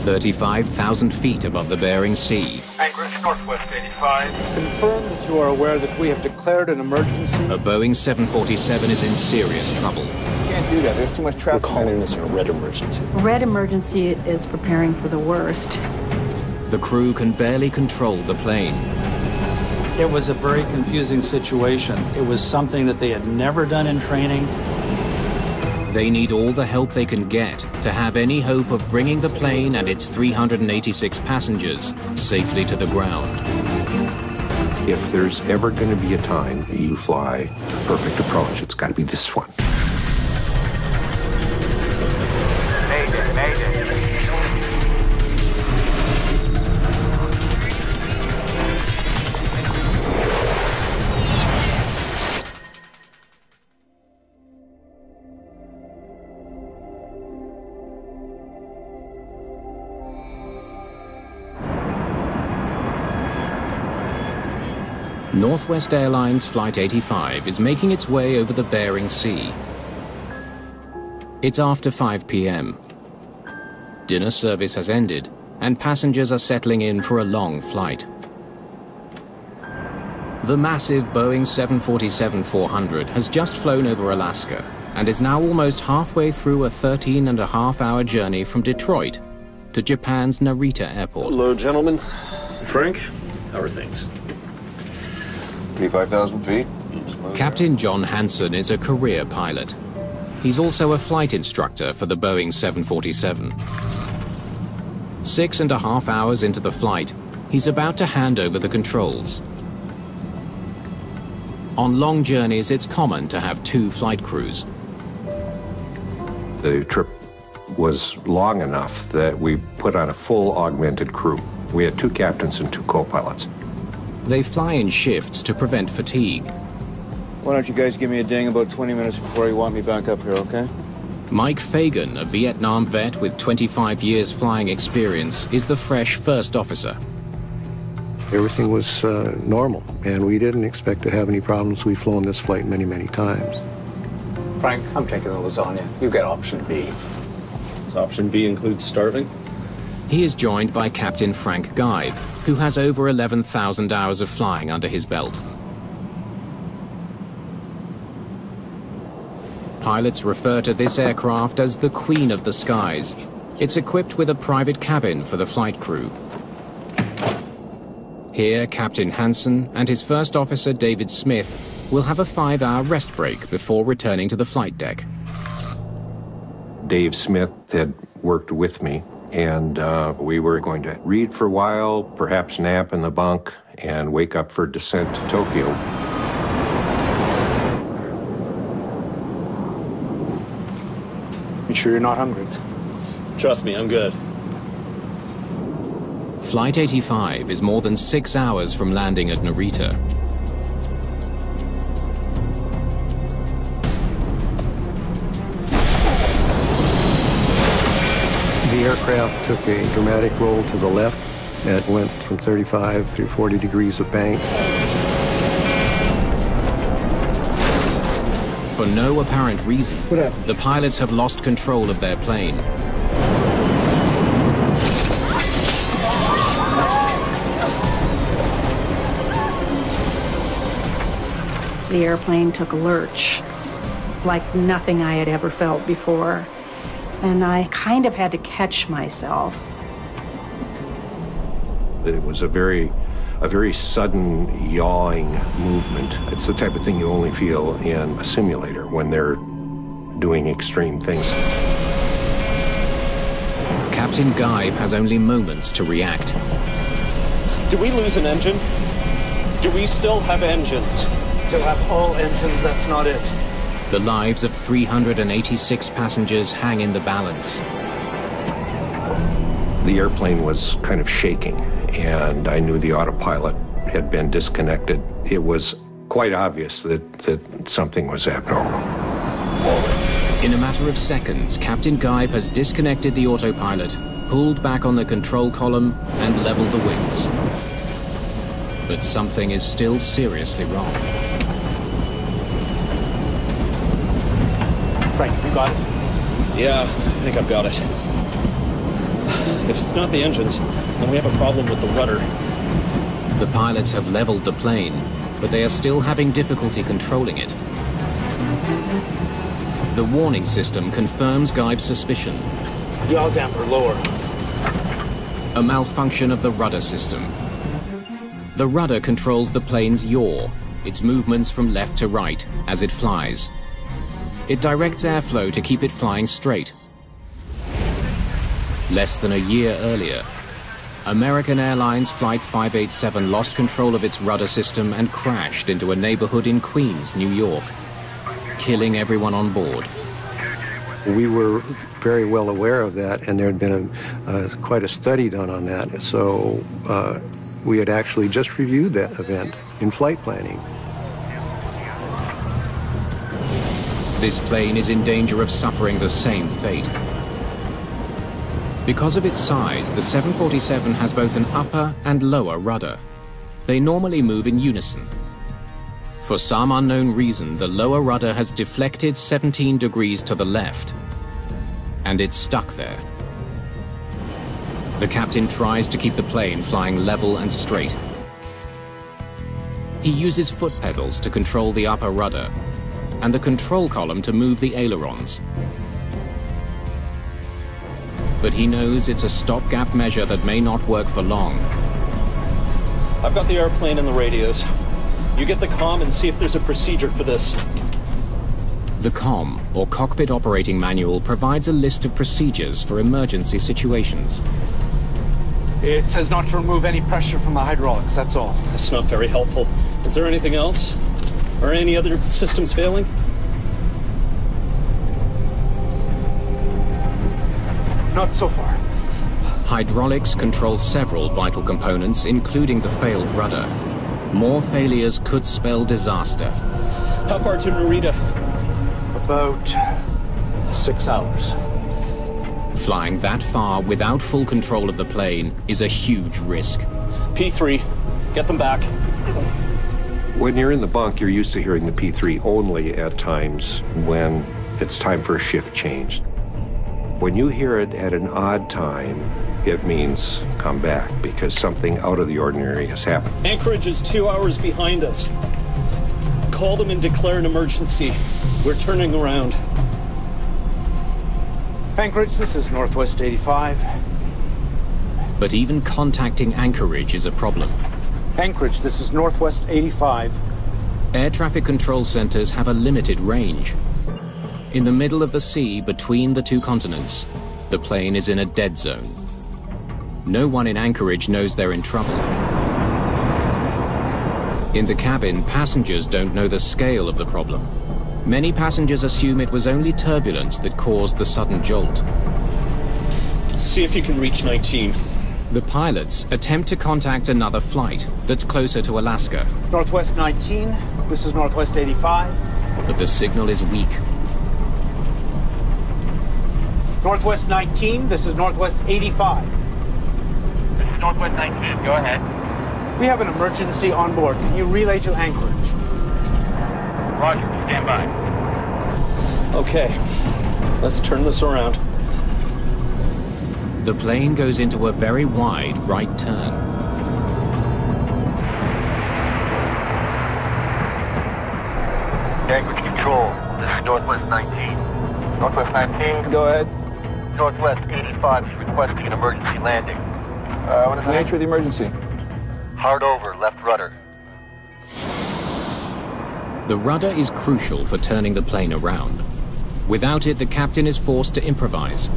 35,000 feet above the Bering Sea. Anchorage northwest 85. Confirm that you are aware that we have declared an emergency. A Boeing 747 is in serious trouble. Can't do that. There's too much traffic. We're calling this a red emergency. Red emergency is preparing for the worst. The crew can barely control the plane. It was a very confusing situation. It was something that they had never done in training. They need all the help they can get to have any hope of bringing the plane and its 386 passengers safely to the ground. If there's ever going to be a time you fly the perfect approach, it's got to be this one. Mayday, Mayday. Northwest Airlines Flight 85 is making its way over the Bering Sea. It's after 5 p.m. Dinner service has ended, and passengers are settling in for a long flight. The massive Boeing 747-400 has just flown over Alaska and is now almost halfway through a 13-and-a-half-hour journey from Detroit to Japan's Narita Airport. Hello, gentlemen. Frank, how are things? 35,000 feet. Captain John Hansen is a career pilot. He's also a flight instructor for the Boeing 747. 6.5 hours into the flight, he's about to hand over the controls. On long journeys, it's common to have 2 flight crews. The trip was long enough that we put on a full augmented crew. We had 2 captains and 2 co-pilots. They fly in shifts to prevent fatigue. Why don't you guys give me a ding about 20 minutes before you want me back up here, okay? Mike Fagan, a Vietnam vet with 25 years flying experience, is the fresh first officer. Everything was normal, and we didn't expect to have any problems. We've flown this flight many, many times. Frank, I'm taking the lasagna. You get option B. Does option B include starving? He is joined by Captain Frank Guy, who has over 11,000 hours of flying under his belt. Pilots refer to this aircraft as the Queen of the Skies. It's equipped with a private cabin for the flight crew. Here, Captain Hansen and his first officer, David Smith, will have a 5-hour rest break before returning to the flight deck. Dave Smith had worked with me, and we were going to read for a while, perhaps nap in the bunk, and wake up for descent to Tokyo. You sure you're not hungry? Trust me, I'm good. Flight 85 is more than 6 hours from landing at Narita. The aircraft took a dramatic roll to the left. It went from 35 through 40 degrees of bank. For no apparent reason, the pilots have lost control of their plane. The airplane took a lurch, like nothing I had ever felt before. And I kind of had to catch myself. It was a very sudden yawing movement. It's the type of thing you only feel in a simulator when they're doing extreme things. Captain Guy has only moments to react. Did we lose an engine? Do we still have engines? Still have all engines, that's not it. The lives of 386 passengers hang in the balance. The airplane was kind of shaking, and I knew the autopilot had been disconnected. It was quite obvious that something was abnormal. In a matter of seconds, Captain Guy has disconnected the autopilot, pulled back on the control column, and leveled the wings. But something is still seriously wrong. Frank, you got it? Yeah, I think I've got it. If it's not the engines, then we have a problem with the rudder. The pilots have leveled the plane, but they are still having difficulty controlling it. The warning system confirms Guy's suspicion. Yaw damper lower. A malfunction of the rudder system. The rudder controls the plane's yaw, its movements from left to right as it flies. It directs airflow to keep it flying straight. Less than a year earlier, American Airlines Flight 587 lost control of its rudder system and crashed into a neighborhood in Queens, New York, killing everyone on board. We were very well aware of that, and there had been quite a study done on that. So we had actually just reviewed that event in flight planning. This plane is in danger of suffering the same fate. Because of its size, the 747 has both an upper and lower rudder. They normally move in unison. For some unknown reason, the lower rudder has deflected 17 degrees to the left, and it's stuck there. The captain tries to keep the plane flying level and straight. He uses foot pedals to control the upper rudder, and the control column to move the ailerons. But he knows it's a stopgap measure that may not work for long. I've got the airplane and the radios. You get the comm and see if there's a procedure for this. The COM, or Cockpit Operating Manual, provides a list of procedures for emergency situations. It says not to remove any pressure from the hydraulics, that's all. That's not very helpful. Is there anything else? Are any other systems failing? Not so far. Hydraulics control several vital components, including the failed rudder. More failures could spell disaster. How far to Narita? About 6 hours. Flying that far without full control of the plane is a huge risk. P3, get them back. When you're in the bunk, you're used to hearing the P3 only at times when it's time for a shift change. When you hear it at an odd time, it means come back, because something out of the ordinary has happened. Anchorage is 2 hours behind us. Call them and declare an emergency. We're turning around. Anchorage, this is Northwest 85. But even contacting Anchorage is a problem. Anchorage, this is Northwest 85. Air traffic control centers have a limited range. In the middle of the sea between the two continents, the plane is in a dead zone. No one in Anchorage knows they're in trouble. In the cabin, passengers don't know the scale of the problem. Many passengers assume it was only turbulence that caused the sudden jolt. See if you can reach 19. The pilots attempt to contact another flight that's closer to Alaska. Northwest 19, this is Northwest 85. But the signal is weak. Northwest 19, this is Northwest 85. This is Northwest 19, go ahead. We have an emergency on board. Can you relay to Anchorage? Roger, stand by. Okay, let's turn this around. The plane goes into a very wide right turn. Anchorage control, this is Northwest 19. Northwest 19? Go ahead. Northwest 85 is requesting an emergency landing. What is the nature of the emergency? Hard over, left rudder. The rudder is crucial for turning the plane around. Without it, the captain is forced to improvise.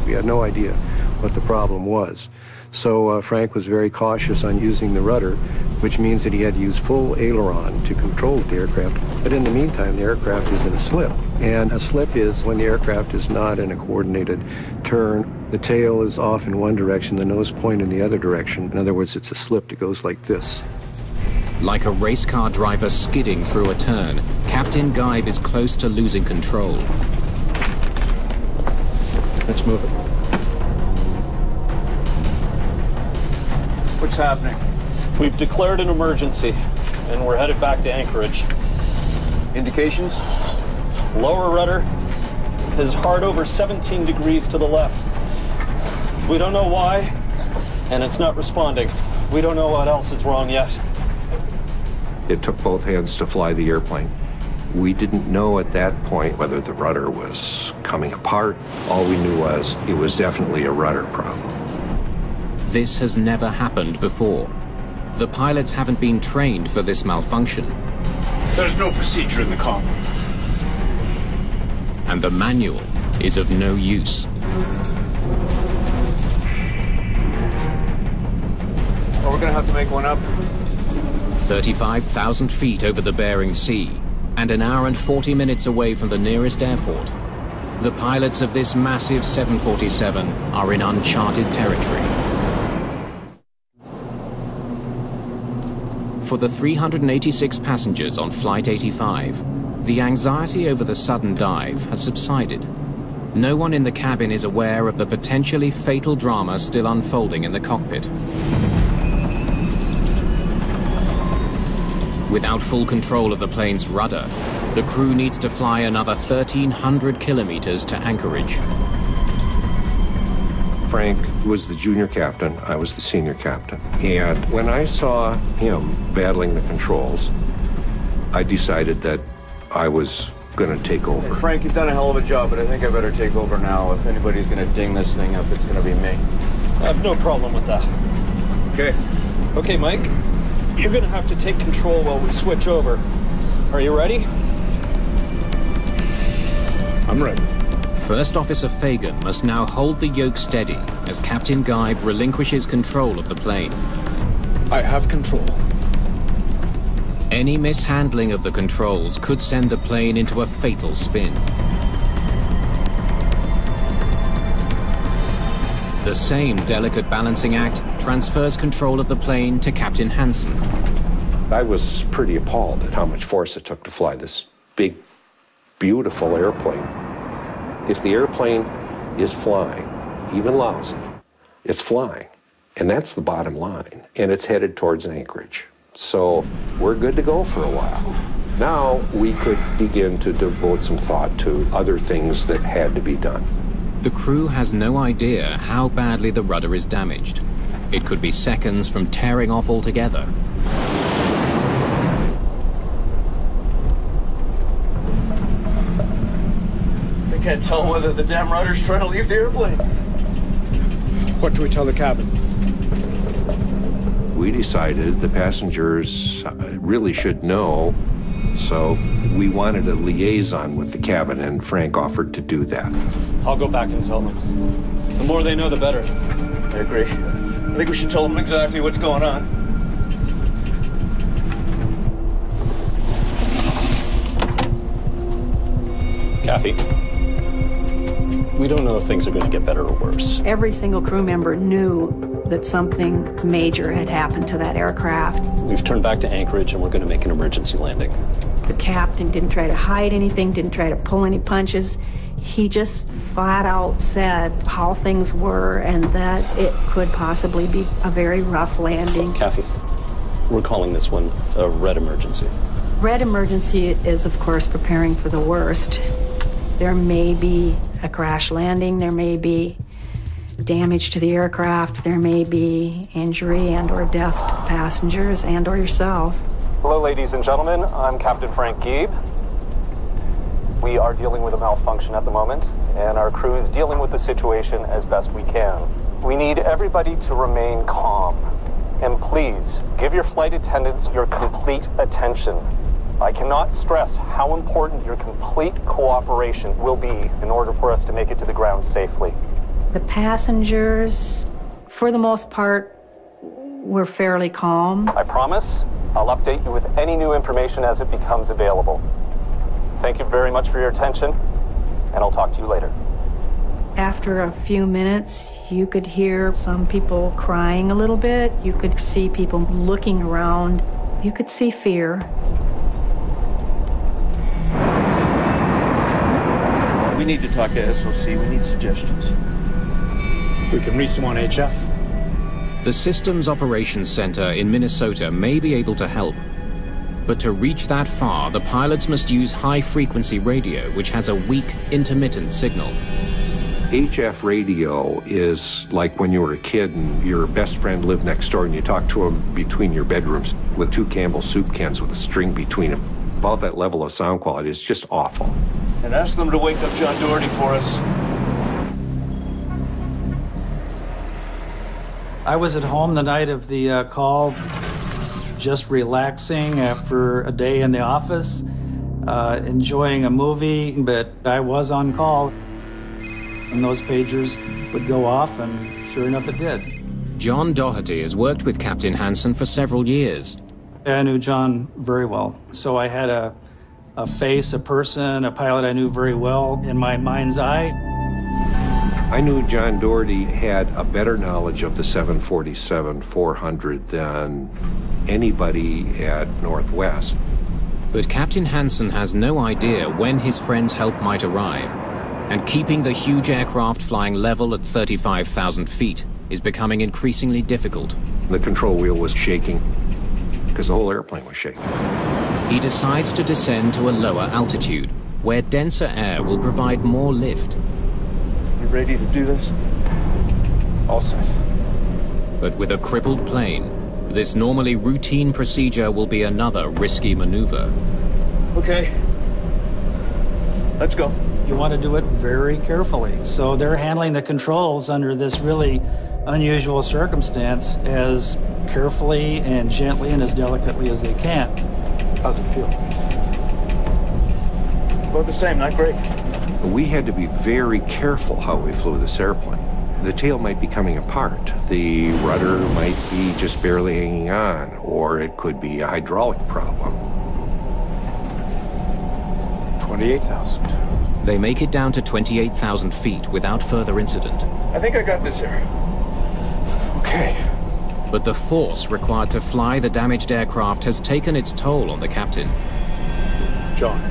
We had no idea what the problem was. So Frank was very cautious on using the rudder, which means that he had to use full aileron to control the aircraft. But in the meantime, the aircraft is in a slip. And a slip is when the aircraft is not in a coordinated turn. The tail is off in one direction, the nose point in the other direction. In other words, it's a slip that goes like this. Like a race car driver skidding through a turn, Captain Guybe is close to losing control. Let's move it. What's happening? We've declared an emergency, and we're headed back to Anchorage. Indications? Lower rudder is hard over 17 degrees to the left. We don't know why, and it's not responding. We don't know what else is wrong yet. It took both hands to fly the airplane. We didn't know at that point whether the rudder was coming apart. All we knew was it was definitely a rudder problem. This has never happened before. The pilots haven't been trained for this malfunction. There's no procedure in the comm. And the manual is of no use. Well, we're gonna have to make one up. 35,000 feet over the Bering Sea, and an hour and 40 minutes away from the nearest airport. The pilots of this massive 747 are in uncharted territory. For the 386 passengers on Flight 85, the anxiety over the sudden dive has subsided. No one in the cabin is aware of the potentially fatal drama still unfolding in the cockpit. Without full control of the plane's rudder, the crew needs to fly another 1,300 kilometers to Anchorage. Frank was the junior captain, I was the senior captain. And when I saw him battling the controls, I decided that I was going to take over. Hey, Frank, you've done a hell of a job, but I think I better take over now. If anybody's going to ding this thing up, it's going to be me. I have no problem with that. Okay. Okay, Mike, you're going to have to take control while we switch over. Are you ready? I'm ready. First Officer Fagan must now hold the yoke steady as Captain Geib relinquishes control of the plane. I have control. Any mishandling of the controls could send the plane into a fatal spin. The same delicate balancing act transfers control of the plane to Captain Hansen. I was pretty appalled at how much force it took to fly this big, beautiful airplane. If the airplane is flying, even lousy, it's flying. And that's the bottom line. And it's headed towards Anchorage. So we're good to go for a while. Now we could begin to devote some thought to other things that had to be done. The crew has no idea how badly the rudder is damaged. It could be seconds from tearing off altogether. I can't tell whether the damn rudder's trying to leave the airplane. What do we tell the cabin? We decided the passengers really should know, so we wanted a liaison with the cabin, and Frank offered to do that. I'll go back and tell them. The more they know, the better. I agree. I think we should tell them exactly what's going on. Kathy, we don't know if things are going to get better or worse. Every single crew member knew that something major had happened to that aircraft. We've turned back to Anchorage and we're going to make an emergency landing. The captain didn't try to hide anything, didn't try to pull any punches. He just flat out said how things were and that it could possibly be a very rough landing. Kathy, we're calling this one a red emergency. Red emergency is, of course, preparing for the worst. There may be a crash landing, there may be damage to the aircraft, there may be injury and or death to the passengers and or yourself. Hello, ladies and gentlemen. I'm Captain Frank Geib. We are dealing with a malfunction at the moment, and our crew is dealing with the situation as best we can. We need everybody to remain calm. And please, give your flight attendants your complete attention. I cannot stress how important your complete cooperation will be in order for us to make it to the ground safely. The passengers, for the most part, were fairly calm. I promise I'll update you with any new information as it becomes available. Thank you very much for your attention, and I'll talk to you later. After a few minutes, you could hear some people crying a little bit. You could see people looking around. You could see fear. We need to talk to SOC. We need suggestions. We can reach them on HF. The Systems Operations Center in Minnesota may be able to help. But to reach that far, the pilots must use high-frequency radio, which has a weak, intermittent signal. HF radio is like when you were a kid and your best friend lived next door and you talked to him between your bedrooms with 2 Campbell soup cans with a string between them. About that level of sound quality is just awful. And ask them to wake up John Doherty for us. I was at home the night of the call, just relaxing after a day in the office, enjoying a movie, but I was on call. And those pagers would go off, and sure enough it did. John Doherty has worked with Captain Hansen for several years. I knew John very well, so I had a face, a person, a pilot I knew very well in my mind's eye. I knew John Doherty had a better knowledge of the 747-400 than anybody at Northwest. But Captain Hansen has no idea when his friend's help might arrive, and keeping the huge aircraft flying level at 35,000 feet is becoming increasingly difficult. The control wheel was shaking because the whole airplane was shaking. He decides to descend to a lower altitude, where denser air will provide more lift. You ready to do this? All set. But with a crippled plane, this normally routine procedure will be another risky maneuver. Okay. Let's go. You want to do it very carefully. So they're handling the controls under this really unusual circumstance as carefully and gently and as delicately as they can. How's it feel? About the same, not great. We had to be very careful how we flew this airplane. The tail might be coming apart. The rudder might be just barely hanging on, or it could be a hydraulic problem. 28,000. They make it down to 28,000 feet without further incident. I think I got this here. Okay. But the force required to fly the damaged aircraft has taken its toll on the captain. John.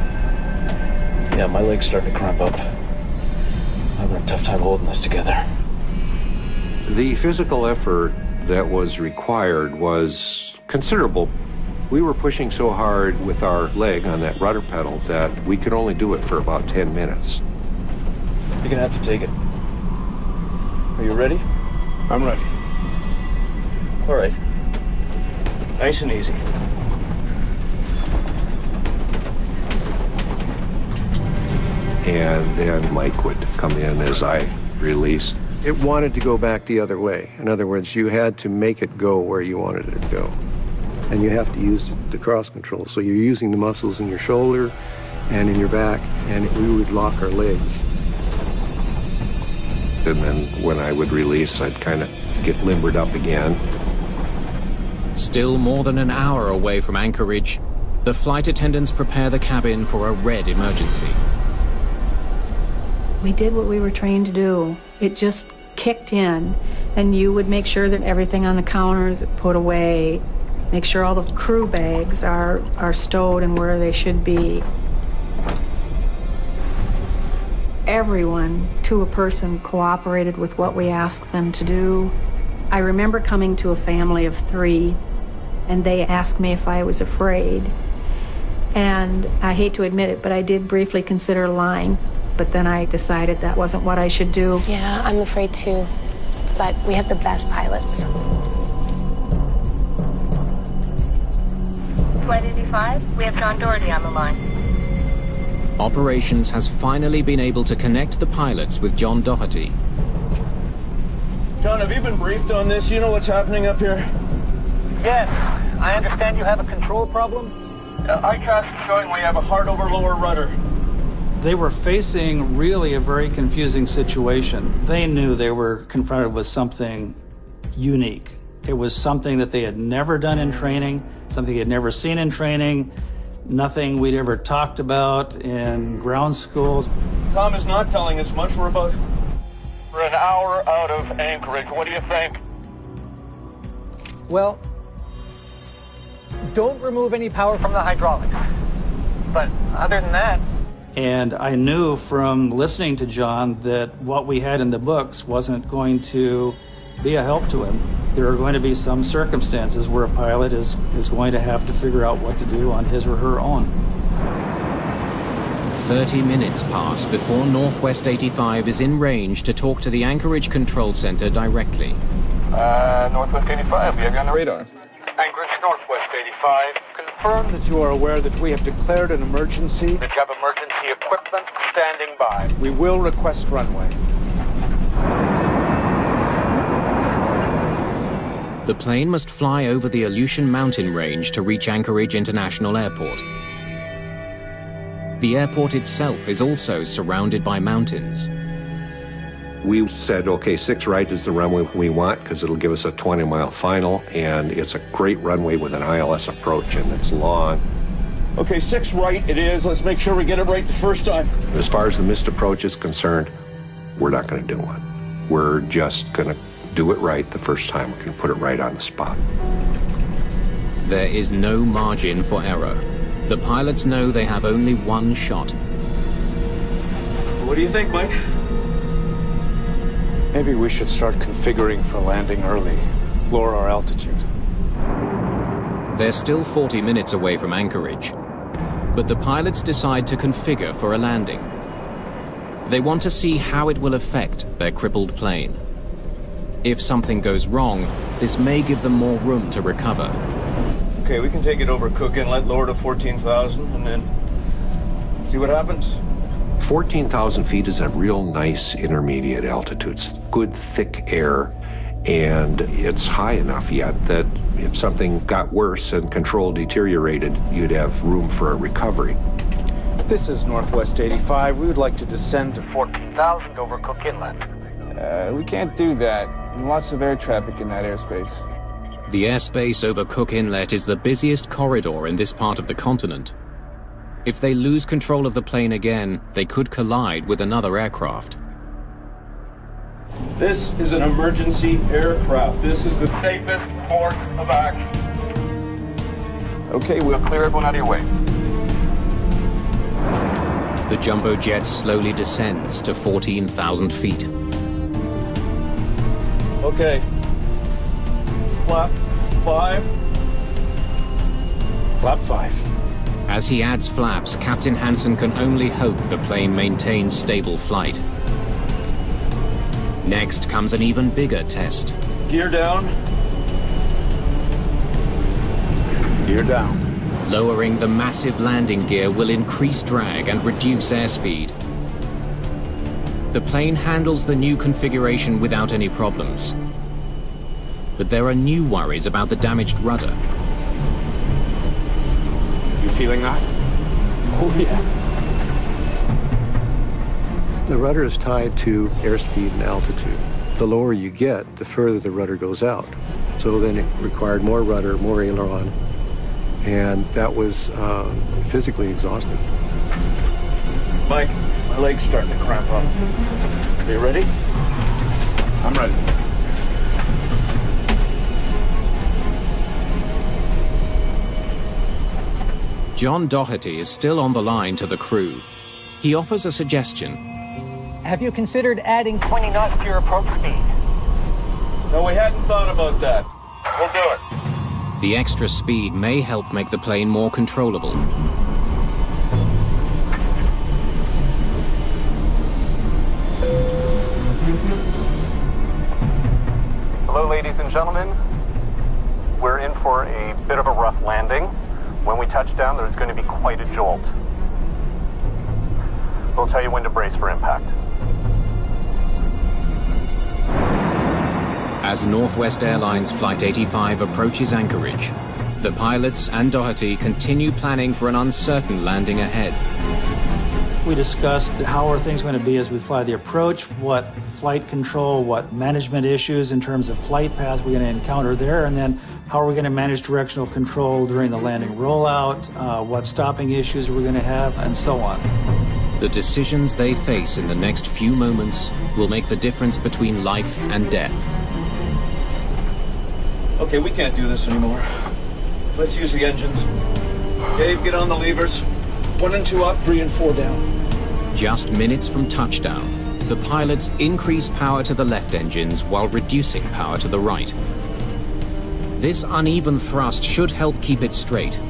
Yeah, my leg's starting to cramp up. I'm having a tough time holding this together. The physical effort that was required was considerable. We were pushing so hard with our leg on that rudder pedal that we could only do it for about 10 minutes. You're gonna have to take it. Are you ready? I'm ready. All right. Nice and easy. And then Mike would come in as I released. It wanted to go back the other way. In other words, you had to make it go where you wanted it to go. And you have to use the cross control. So you're using the muscles in your shoulder and in your back, and we would lock our legs. And then when I would release, I'd kind of get limbered up again. Still more than an hour away from anchorage, the flight attendants prepare the cabin for a red emergency. We did what we were trained to do. It just kicked in, and you would make sure that everything on the counters put away, make sure all the crew bags are stowed and where they should be. Everyone, to a person, cooperated with what we asked them to do. I remember coming to a family of 3, and they asked me if I was afraid. And I hate to admit it, but I did briefly consider lying. But then I decided that wasn't what I should do. Yeah, I'm afraid too. But we have the best pilots. Flight 85, we have John Doherty on the line. Operations has finally been able to connect the pilots with John Doherty. John, have you been briefed on this? You know what's happening up here? Yes. I understand you have a control problem? ICAS showing we have a hard over lower rudder. They were facing really a very confusing situation. They knew they were confronted with something unique. It was something that they had never done in training, something they had never seen in training, nothing we'd ever talked about in ground schools. Tom is not telling us much. We're an hour out of Anchorage. What do you think? Well, don't remove any power from the hydraulics. But other than that... And I knew from listening to John that what we had in the books wasn't going to be a help to him. There are going to be some circumstances where a pilot is going to have to figure out what to do on his or her own. 30 minutes pass before Northwest 85 is in range to talk to the Anchorage Control Center directly. Northwest 85, we have you on the Radar. Anchorage, Northwest 85. Confirm That you are aware that we have declared an emergency. that you have emergency equipment standing by. We will request runway. The plane must fly over the Aleutian Mountain Range to reach Anchorage International Airport. The airport itself is also surrounded by mountains. We said, okay, 6 right is the runway we want because it'll give us a 20-mile final, and it's a great runway with an ILS approach, and it's long. Okay, 6 right it is. Let's make sure we get it right the first time. As far as the missed approach is concerned, we're not going to do one. We're just going to do it right the first time. We can put it right on the spot. There is no margin for error. The pilots know they have only one shot. What do you think, Mike? Maybe we should start configuring for landing early. Lower our altitude. They're still 40 minutes away from Anchorage, but the pilots decide to configure for a landing. They want to see how it will affect their crippled plane. If something goes wrong, this may give them more room to recover. Okay, we can take it over Cook Inlet, lower to 14,000, and then see what happens. 14,000 feet is a real nice intermediate altitude. It's good, thick air, and it's high enough yet that if something got worse and control deteriorated, you'd have room for a recovery. This is Northwest 85. We would like to descend to 14,000 over Cook Inlet. We can't do that. Lots of air traffic in that airspace. The airspace over Cook Inlet is the busiest corridor in this part of the continent. If they lose control of the plane again, they could collide with another aircraft. This is an emergency aircraft. This is the Safest course of action. Okay, We'll clear everyone out of your way. The jumbo jet slowly descends to 14,000 feet. Okay. Flap 5. flap 5. As he adds flaps, Captain Hansen can only hope the plane maintains stable flight. Next comes an even bigger test. Gear down. Gear down. Lowering the massive landing gear will increase drag and reduce airspeed. The plane handles the new configuration without any problems. But there are new worries about the damaged rudder. You feeling that? Oh, yeah. The rudder is tied to airspeed and altitude. The lower you get, the further the rudder goes out. So then it required more rudder, more aileron, and that was physically exhausting. Mike, my leg's starting to cramp up. Are you ready? I'm ready. John Doherty is still on the line to the crew. He offers a suggestion. Have you considered adding 20 knots to your approach speed? No, we hadn't thought about that. We'll do it. The extra speed may help make the plane more controllable. Hello, ladies and gentlemen. We're in for a bit of a rough landing. When we touch down, there's going to be quite a jolt. We'll tell you when to brace for impact. As Northwest Airlines Flight 85 approaches Anchorage, the pilots and Doherty continue planning for an uncertain landing ahead. We discussed how are things going to be as we fly the approach, what flight control, what management issues in terms of flight path we're going to encounter there, and then how are we going to manage directional control during the landing rollout, what stopping issues we're going to have, and so on. The decisions they face in the next few moments will make the difference between life and death. Okay, we can't do this anymore. Let's use the engines. Dave, get on the levers. 1 and 2 up, 3 and 4 down. Just minutes from touchdown, the pilots increase power to the left engines while reducing power to the right. This uneven thrust should help keep it straight.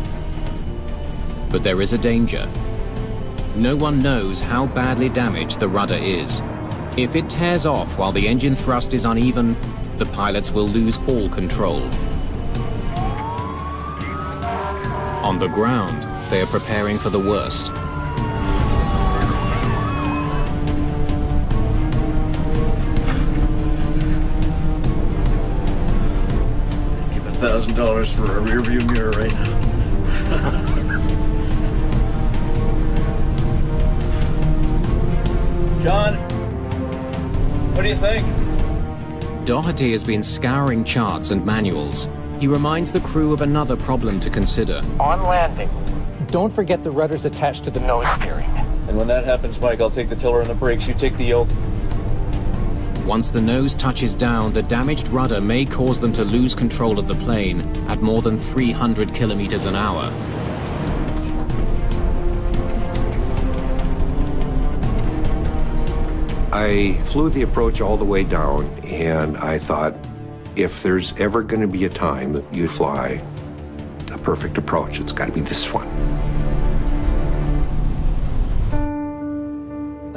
But there is a danger. No one knows how badly damaged the rudder is. If it tears off while the engine thrust is uneven, the pilots will lose all control. On the ground, they are preparing for the worst. Give $1,000 for a rearview mirror right now. John, what do you think? Doherty has been scouring charts and manuals. He reminds the crew of another problem to consider. On landing, Don't forget the rudder's attached to the nose steering. And when that happens, Mike, I'll take the tiller and the brakes. You take the yoke. Once the nose touches down, the damaged rudder may cause them to lose control of the plane at more than 300 kilometers an hour. I flew the approach all the way down, and I thought, if there's ever going to be a time that you fly a perfect approach, it's got to be this one.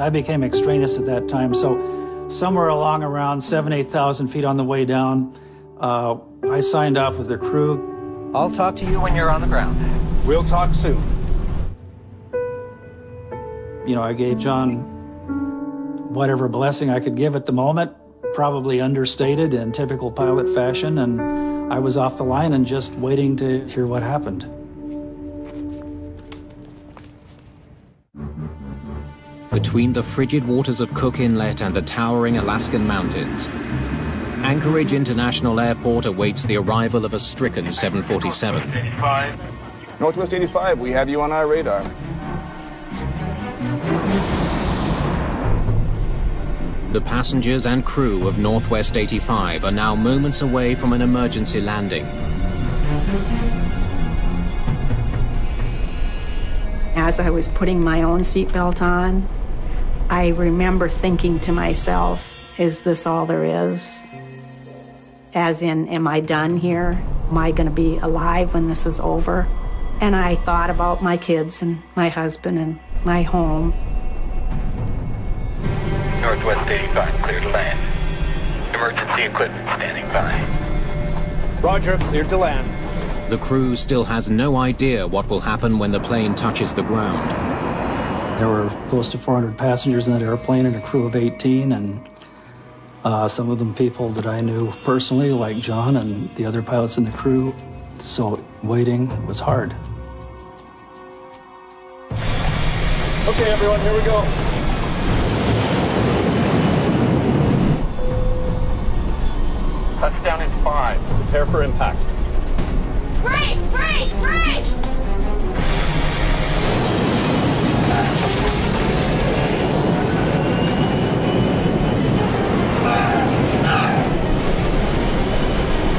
I became extraneous at that time, so somewhere along around 7,000 to 8,000 feet on the way down, I signed off with the crew. I'll talk to you when you're on the ground. We'll talk soon. You know, I gave John whatever blessing I could give at the moment, probably understated in typical pilot fashion, and I was off the line and just waiting to hear what happened. Between the frigid waters of Cook Inlet and the towering Alaskan mountains, Anchorage International Airport awaits the arrival of a stricken 747. Northwest 85, we have you on our radar. The passengers and crew of Northwest 85 are now moments away from an emergency landing. As I was putting my own seatbelt on, I remember thinking to myself, is this all there is? As in, am I done here? Am I going to be alive when this is over? And I thought about my kids and my husband and my home. Northwest 85, clear to land. Emergency equipment standing by. Roger, cleared to land. The crew still has no idea what will happen when the plane touches the ground. There were close to 400 passengers in that airplane and a crew of 18, and some of them people that I knew personally, like John and the other pilots in the crew, so waiting was hard. Okay, everyone, here we go. Touchdown in 5. Prepare for impact. Brake! Brake! Brake!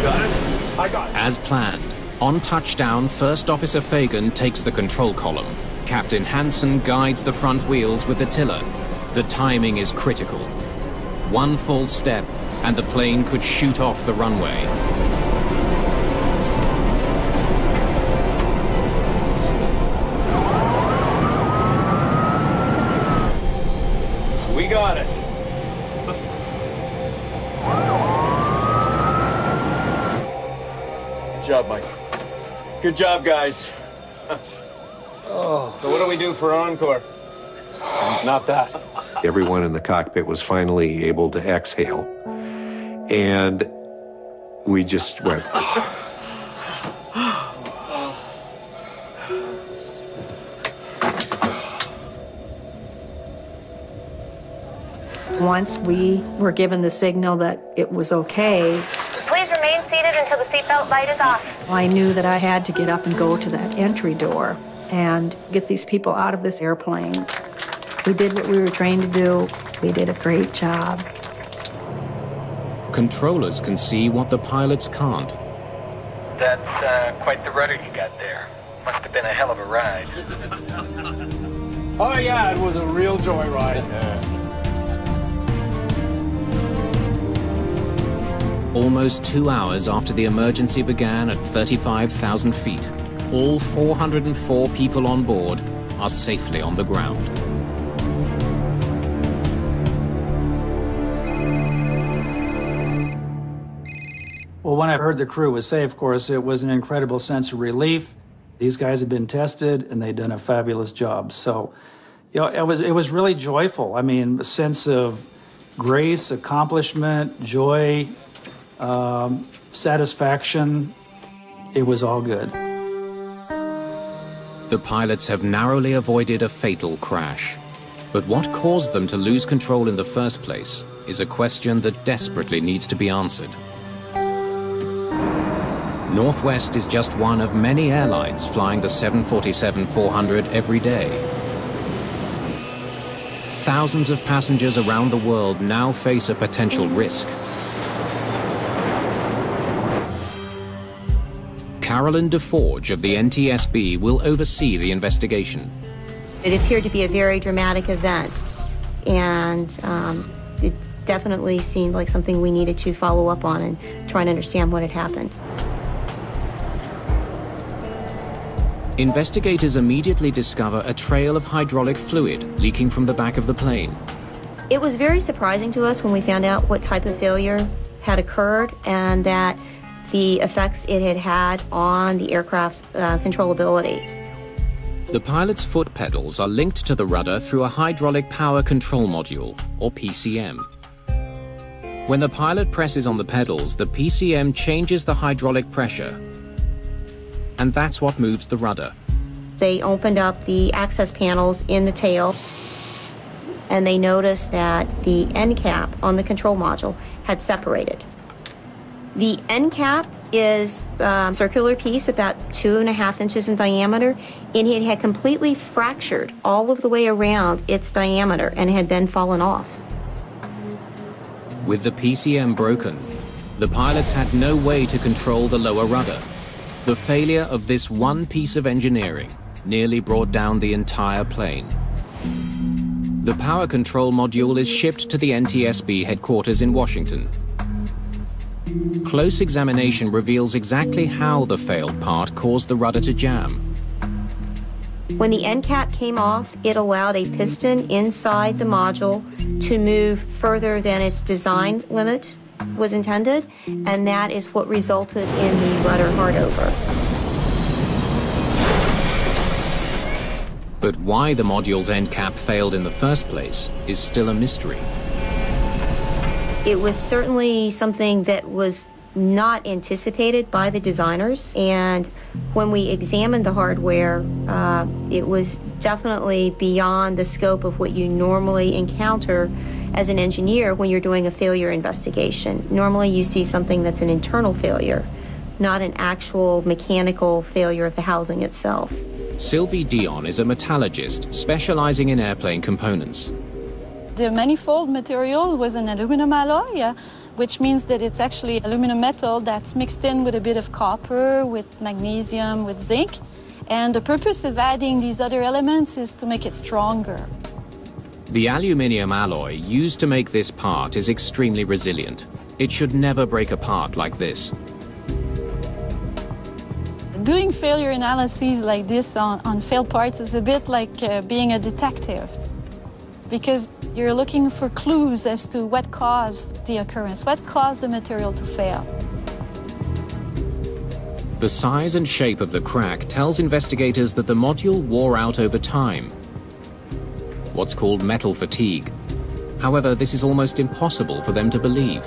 Got it? I got it. As planned, on touchdown, First Officer Fagan takes the control column. Captain Hansen guides the front wheels with the tiller. The timing is critical. One false step, and the plane could shoot off the runway. We got it. Good job, Mike. Good job, guys. So what do we do for encore? Not that. Everyone in the cockpit was finally able to exhale. And we just went. Once we were given the signal that it was okay, Please remain seated until the seatbelt light is off. I knew that I had to get up and go to that entry door and get these people out of this airplane. We did what we were trained to do. We did a great job. Controllers can see what the pilots can't. That's quite the rudder you got there. Must have been a hell of a ride. Oh yeah, it was a real joyride. Almost 2 hours after the emergency began at 35,000 feet, all 404 people on board are safely on the ground. Well, when I heard the crew was safe, of course, it was an incredible sense of relief. These guys had been tested, and they'd done a fabulous job. So, you know, it was really joyful. I mean, a sense of grace, accomplishment, joy, satisfaction. It was all good. The pilots have narrowly avoided a fatal crash. But what caused them to lose control in the first place is a question that desperately needs to be answered. Northwest is just one of many airlines flying the 747-400 every day. Thousands of passengers around the world now face a potential risk. Carolyn DeForge of the NTSB will oversee the investigation. It appeared to be a very dramatic event, and it definitely seemed like something we needed to follow up on and try and understand what had happened. Investigators immediately discover a trail of hydraulic fluid leaking from the back of the plane. It was very surprising to us when we found out what type of failure had occurred and that the effects it had had on the aircraft's controllability. The pilot's foot pedals are linked to the rudder through a hydraulic power control module, or PCM. When the pilot presses on the pedals, the PCM changes the hydraulic pressure, and that's what moves the rudder. They opened up the access panels in the tail, and they noticed that the end cap on the control module had separated. The end cap is a circular piece about 2.5 inches in diameter, and it had completely fractured all of the way around its diameter and had then fallen off. With the PCM broken, the pilots had no way to control the lower rudder. The failure of this one piece of engineering nearly brought down the entire plane. The power control module is shipped to the NTSB headquarters in Washington. Close examination reveals exactly how the failed part caused the rudder to jam. When the end cap came off, it allowed a piston inside the module to move further than its design limit was intended, and that is what resulted in the rudder hardover. But why the module's end cap failed in the first place is still a mystery. It was certainly something that was not anticipated by the designers, and when we examined the hardware, it was definitely beyond the scope of what you normally encounter as an engineer when you're doing a failure investigation. Normally you see something that's an internal failure, not an actual mechanical failure of the housing itself. Sylvie Dion is a metallurgist specializing in airplane components. The manifold material was an aluminum alloy, which means that it's actually aluminum metal that's mixed in with a bit of copper, with magnesium, with zinc. And the purpose of adding these other elements is to make it stronger. The aluminium alloy used to make this part is extremely resilient. It should never break apart like this. Doing failure analyses like this on failed parts is a bit like being a detective, because you're looking for clues as to what caused the occurrence, what caused the material to fail. The size and shape of the crack tells investigators that the module wore out over time, what's called metal fatigue. However, this is almost impossible for them to believe.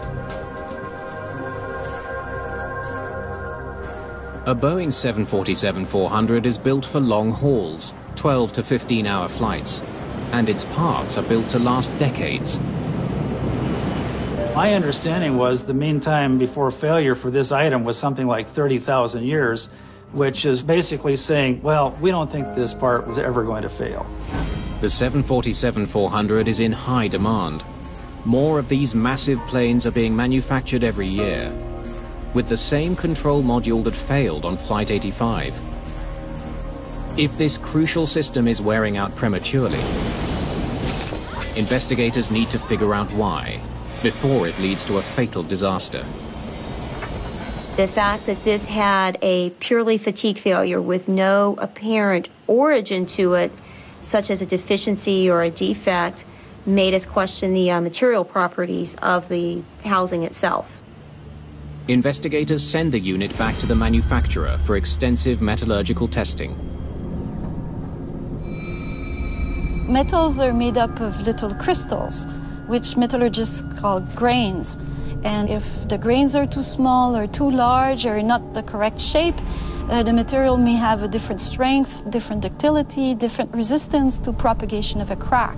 A Boeing 747-400 is built for long hauls, 12 to 15-hour flights, and its parts are built to last decades. My understanding was the mean time before failure for this item was something like 30,000 years, which is basically saying, well, we don't think this part was ever going to fail. The 747-400 is in high demand. More of these massive planes are being manufactured every year, with the same control module that failed on Flight 85. If this crucial system is wearing out prematurely, investigators need to figure out why, before it leads to a fatal disaster. The fact that this had a purely fatigue failure with no apparent origin to it such as a deficiency or a defect, made us question the material properties of the housing itself. Investigators send the unit back to the manufacturer for extensive metallurgical testing. Metals are made up of little crystals, which metallurgists call grains. And if the grains are too small or too large or not the correct shape, the material may have a different strength, different ductility, different resistance to propagation of a crack.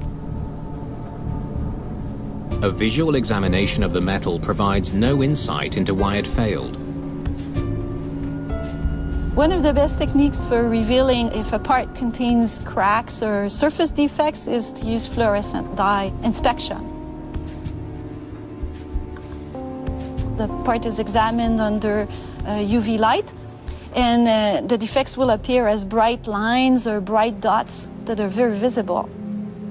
A visual examination of the metal provides no insight into why it failed. One of the best techniques for revealing if a part contains cracks or surface defects is to use fluorescent dye inspection. The part is examined under UV light, and the defects will appear as bright lines or bright dots that are very visible.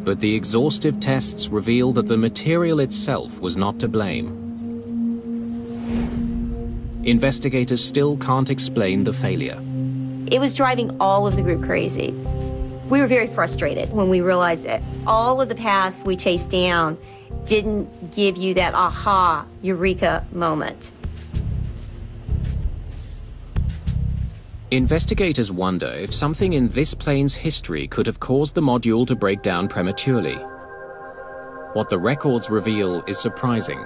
But the exhaustive tests reveal that the material itself was not to blame. Investigators still can't explain the failure. It was driving all of the group crazy. We were very frustrated when we realized that all of the paths we chased down didn't give you that aha, eureka moment. Investigators wonder if something in this plane's history could have caused the module to break down prematurely. What the records reveal is surprising.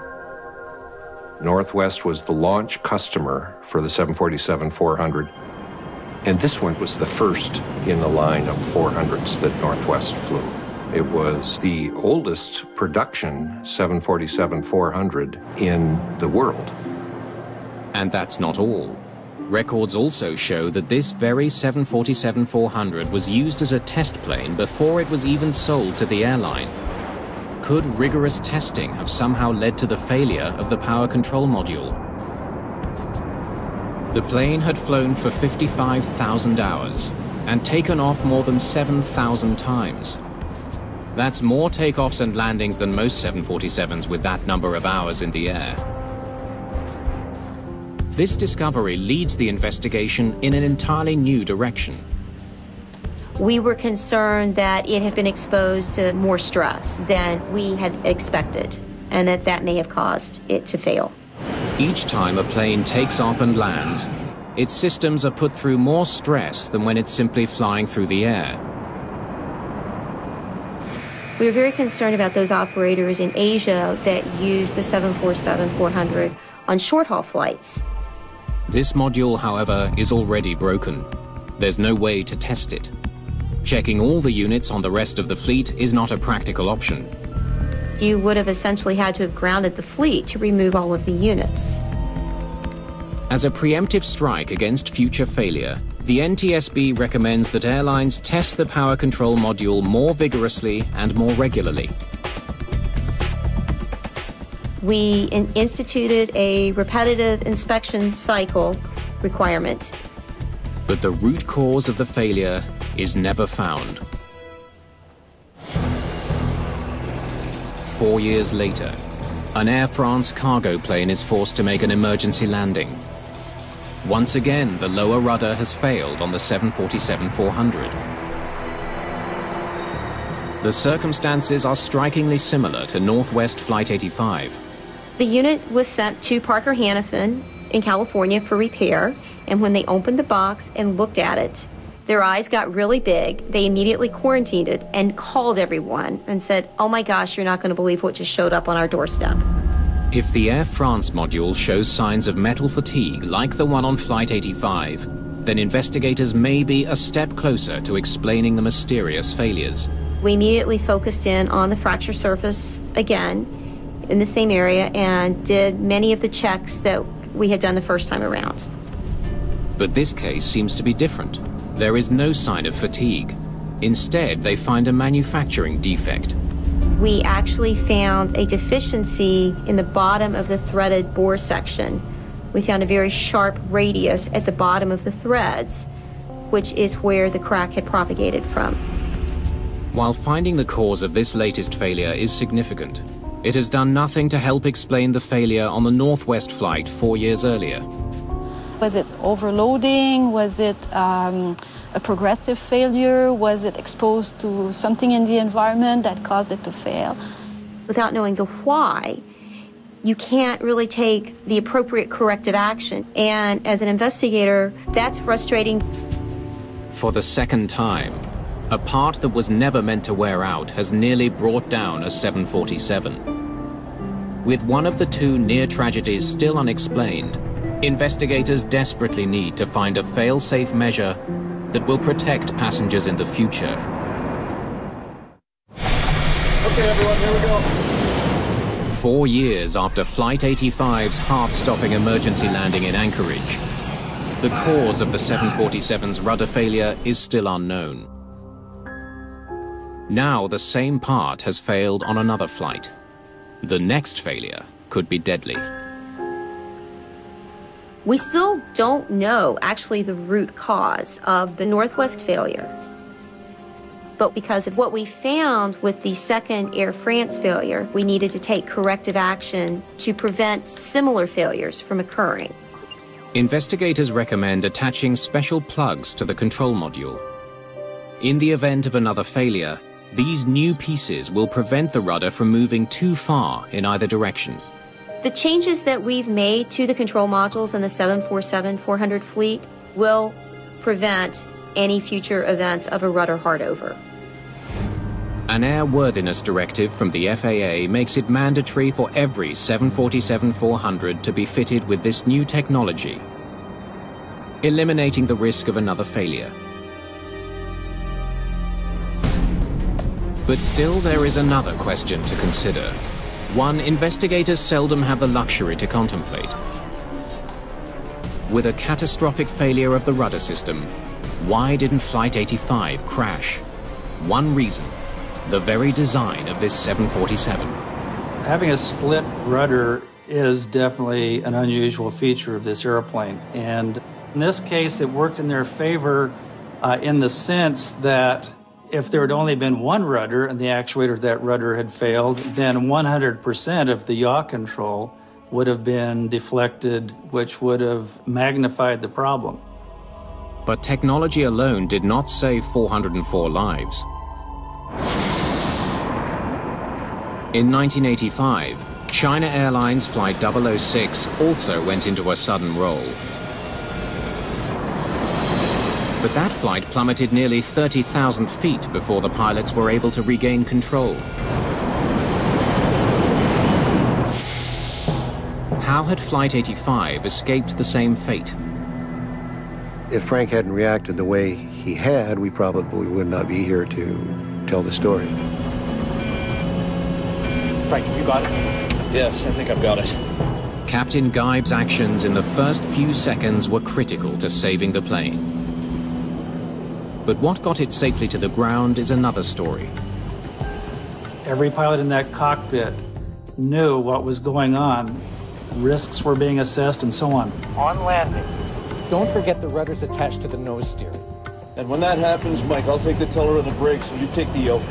Northwest was the launch customer for the 747-400, and this one was the first in the line of 400s that Northwest flew. It was the oldest production 747-400 in the world. And that's not all. Records also show that this very 747-400 was used as a test plane before it was even sold to the airline. Could rigorous testing have somehow led to the failure of the power control module? The plane had flown for 55,000 hours and taken off more than 7,000 times. That's more takeoffs and landings than most 747s with that number of hours in the air. This discovery leads the investigation in an entirely new direction. We were concerned that it had been exposed to more stress than we had expected, and that may have caused it to fail. Each time a plane takes off and lands, its systems are put through more stress than when it's simply flying through the air. We were very concerned about those operators in Asia that use the 747-400 on short-haul flights. This module, however, is already broken. There's no way to test it. Checking all the units on the rest of the fleet is not a practical option. You would have essentially had to have grounded the fleet to remove all of the units. As a preemptive strike against future failure, the NTSB recommends that airlines test the power control module more vigorously and more regularly. We instituted a repetitive inspection cycle requirement. But the root cause of the failure is never found. 4 years later, an Air France cargo plane is forced to make an emergency landing. Once again, the lower rudder has failed on the 747-400. The circumstances are strikingly similar to Northwest Flight 85. The unit was sent to Parker Hannifin in California for repair, and when they opened the box and looked at it, their eyes got really big. They immediately quarantined it and called everyone and said, "Oh my gosh, you're not going to believe what just showed up on our doorstep." If the Air France module shows signs of metal fatigue like the one on Flight 85, then investigators may be a step closer to explaining the mysterious failures. We immediately focused in on the fracture surface again in the same area and did many of the checks that we had done the first time around. But this case seems to be different. There is no sign of fatigue. Instead, they find a manufacturing defect. We actually found a deficiency in the bottom of the threaded bore section. We found a very sharp radius at the bottom of the threads, which is where the crack had propagated from. While finding the cause of this latest failure is significant, it has done nothing to help explain the failure on the Northwest flight 4 years earlier. Was it overloading? Was it a progressive failure? Was it exposed to something in the environment that caused it to fail? Without knowing the why, you can't really take the appropriate corrective action. And as an investigator, that's frustrating. For the second time, a part that was never meant to wear out has nearly brought down a 747. With one of the two near tragedies still unexplained, investigators desperately need to find a fail-safe measure that will protect passengers in the future. Okay, everyone, here we go. 4 years after Flight 85's heart-stopping emergency landing in Anchorage, the cause of the 747's rudder failure is still unknown. Now the same part has failed on another flight. The next failure could be deadly. We still don't know actually the root cause of the Northwest failure. But because of what we found with the second Air France failure, we needed to take corrective action to prevent similar failures from occurring. Investigators recommend attaching special plugs to the control module. In the event of another failure, these new pieces will prevent the rudder from moving too far in either direction. The changes that we've made to the control modules in the 747-400 fleet will prevent any future events of a rudder hardover. An airworthiness directive from the FAA makes it mandatory for every 747-400 to be fitted with this new technology, eliminating the risk of another failure. But still there is another question to consider. One investigators seldom have the luxury to contemplate. With a catastrophic failure of the rudder system, why didn't Flight 85 crash? One reason, the very design of this 747. Having a split rudder is definitely an unusual feature of this airplane. And in this case, it worked in their favor in the sense that if there had only been one rudder and the actuator of that rudder had failed, then 100% of the yaw control would have been deflected, which would have magnified the problem. But technology alone did not save 404 lives. In 1985, China Airlines Flight 006 also went into a sudden roll. But that flight plummeted nearly 30,000 feet before the pilots were able to regain control. How had Flight 85 escaped the same fate? If Frank hadn't reacted the way he had, we probably would not be here to tell the story. Frank, you got it? Yes, I think I've got it. Captain Geib's actions in the first few seconds were critical to saving the plane. But what got it safely to the ground is another story. Every pilot in that cockpit knew what was going on. Risks were being assessed and so on. On landing. Don't forget the rudder's attached to the nose steering. And when that happens, Mike, I'll take the tiller of the brakes and you take the yoke.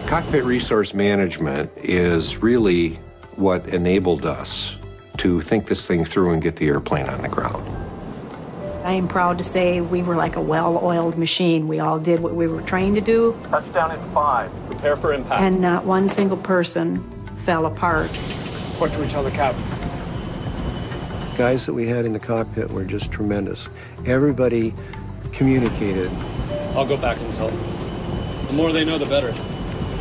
Cockpit resource management is really what enabled us to think this thing through and get the airplane on the ground. I am proud to say we were like a well-oiled machine. We all did what we were trained to do. Touchdown in 5. Prepare for impact. And not one single person fell apart. Point to each other, Captain. Guys that we had in the cockpit were just tremendous. Everybody communicated. I'll go back and tell them. The more they know, the better.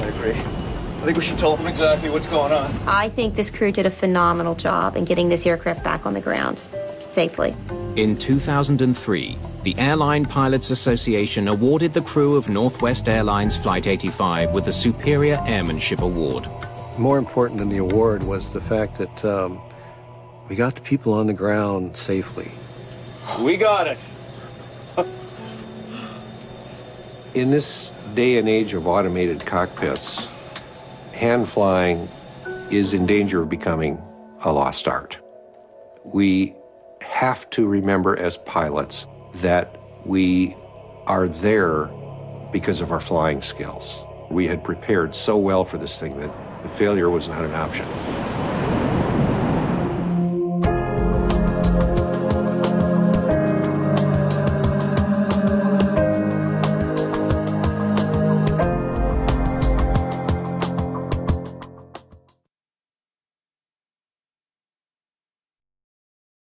I agree. I think we should tell them exactly what's going on. I think this crew did a phenomenal job in getting this aircraft back on the ground safely. In 2003, the Airline Pilots Association awarded the crew of Northwest Airlines Flight 85 with the Superior Airmanship Award. More important than the award was the fact that we got the people on the ground safely. We got it. In this day and age of automated cockpits, hand flying is in danger of becoming a lost art. We have to remember as pilots that we are there because of our flying skills. We had prepared so well for this thing that the failure was not an option.